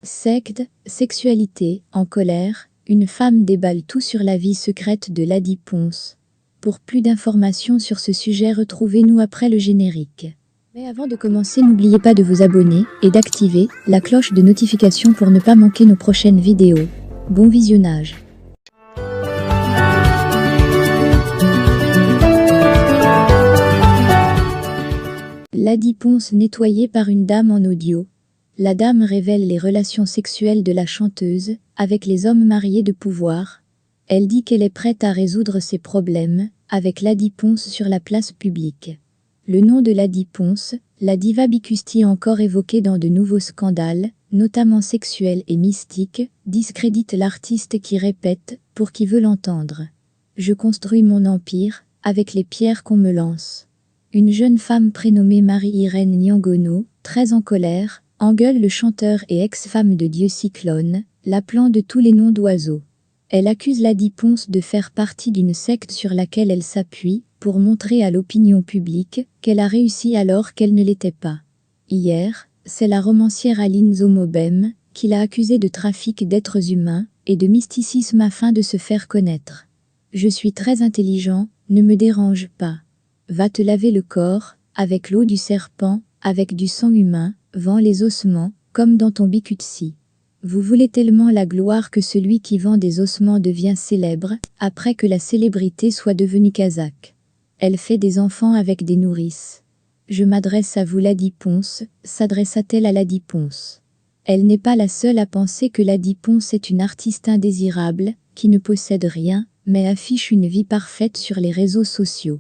Secte, sexualité, en colère, une femme déballe tout sur la vie secrète de Lady Ponce. Pour plus d'informations sur ce sujet, retrouvez-nous après le générique. Mais avant de commencer, n'oubliez pas de vous abonner et d'activer la cloche de notification pour ne pas manquer nos prochaines vidéos. Bon visionnage. Lady Ponce nettoyée par une dame en audio. La dame révèle les relations sexuelles de la chanteuse avec les hommes mariés de pouvoir. Elle dit qu'elle est prête à résoudre ses problèmes avec Lady Ponce sur la place publique. Le nom de Lady Ponce, la diva bicusti encore évoquée dans de nouveaux scandales, notamment sexuels et mystiques, discrédite l'artiste qui répète, pour qui veut l'entendre. Je construis mon empire avec les pierres qu'on me lance. Une jeune femme prénommée Marie-Irène Niangono, très en colère, engueule le chanteur et ex-femme de Dieu Cyclone, l'appelant de tous les noms d'oiseaux. Elle accuse Lady Ponce de faire partie d'une secte sur laquelle elle s'appuie pour montrer à l'opinion publique qu'elle a réussi alors qu'elle ne l'était pas. Hier, c'est la romancière Aline Zomobem qui l'a accusée de trafic d'êtres humains et de mysticisme afin de se faire connaître. « Je suis très intelligent, ne me dérange pas. Va te laver le corps, avec l'eau du serpent, avec du sang humain, vends les ossements, comme dans ton bicusti. Vous voulez tellement la gloire que celui qui vend des ossements devient célèbre, après que la célébrité soit devenue kazakh. Elle fait des enfants avec des nourrices. Je m'adresse à vous Lady Ponce, s'adressa-t-elle à Lady Ponce. Elle n'est pas la seule à penser que Lady Ponce est une artiste indésirable, qui ne possède rien, mais affiche une vie parfaite sur les réseaux sociaux.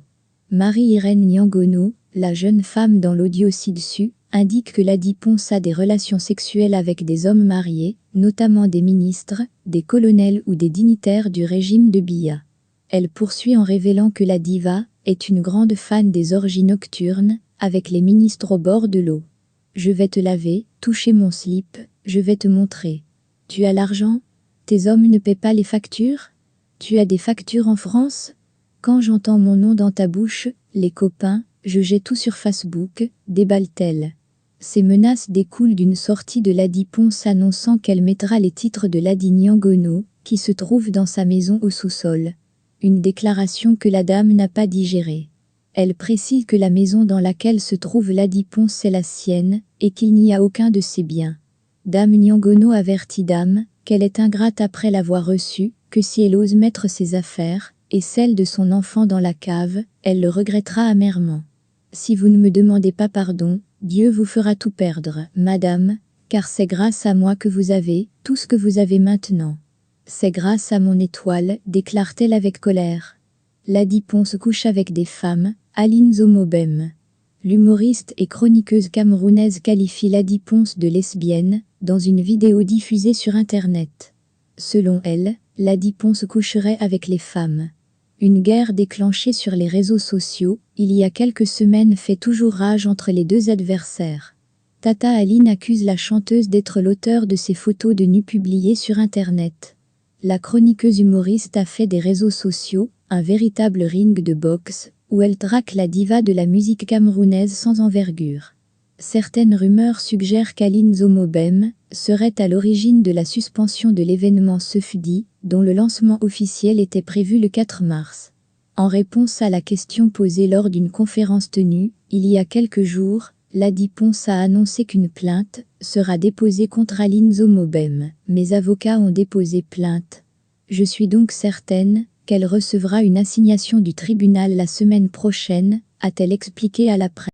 Marie-Irène Niangono, la jeune femme dans l'audio ci-dessus, indique que Lady Ponce a des relations sexuelles avec des hommes mariés, notamment des ministres, des colonels ou des dignitaires du régime de Biya. Elle poursuit en révélant que la diva est une grande fan des orgies nocturnes, avec les ministres au bord de l'eau. Je vais te laver, toucher mon slip, je vais te montrer. Tu as l'argent? Tes hommes ne paient pas les factures? Tu as des factures en France? Quand j'entends mon nom dans ta bouche, les copains, je jette tout sur Facebook, déballe-t-elle. Ces menaces découlent d'une sortie de Lady Ponce annonçant qu'elle mettra les titres de Lady Niangono, qui se trouve dans sa maison au sous-sol. Une déclaration que la dame n'a pas digérée. Elle précise que la maison dans laquelle se trouve Lady Ponce est la sienne, et qu'il n'y a aucun de ses biens. Dame Niangono avertit Dame qu'elle est ingrate après l'avoir reçue, que si elle ose mettre ses affaires, et celles de son enfant dans la cave, elle le regrettera amèrement. Si vous ne me demandez pas pardon, Dieu vous fera tout perdre, madame, car c'est grâce à moi que vous avez tout ce que vous avez maintenant. C'est grâce à mon étoile, déclare-t-elle avec colère. Lady Ponce couche avec des femmes, Aline Zomobem. L'humoriste et chroniqueuse camerounaise qualifie Lady Ponce de lesbienne, dans une vidéo diffusée sur Internet. Selon elle, Lady Ponce coucherait avec les femmes. Une guerre déclenchée sur les réseaux sociaux, il y a quelques semaines fait toujours rage entre les deux adversaires. Tata Aline accuse la chanteuse d'être l'auteur de ces photos de nus publiées sur Internet. La chroniqueuse humoriste a fait des réseaux sociaux un véritable ring de boxe, où elle traque la diva de la musique camerounaise sans envergure. Certaines rumeurs suggèrent qu'Aline Zomobem serait à l'origine de la suspension de l'événement Sefudi, dont le lancement officiel était prévu le 4 mars. En réponse à la question posée lors d'une conférence tenue, il y a quelques jours, Lady Ponce a annoncé qu'une plainte sera déposée contre Aline Zomobem. Mes avocats ont déposé plainte. Je suis donc certaine qu'elle recevra une assignation du tribunal la semaine prochaine, a-t-elle expliqué à la presse.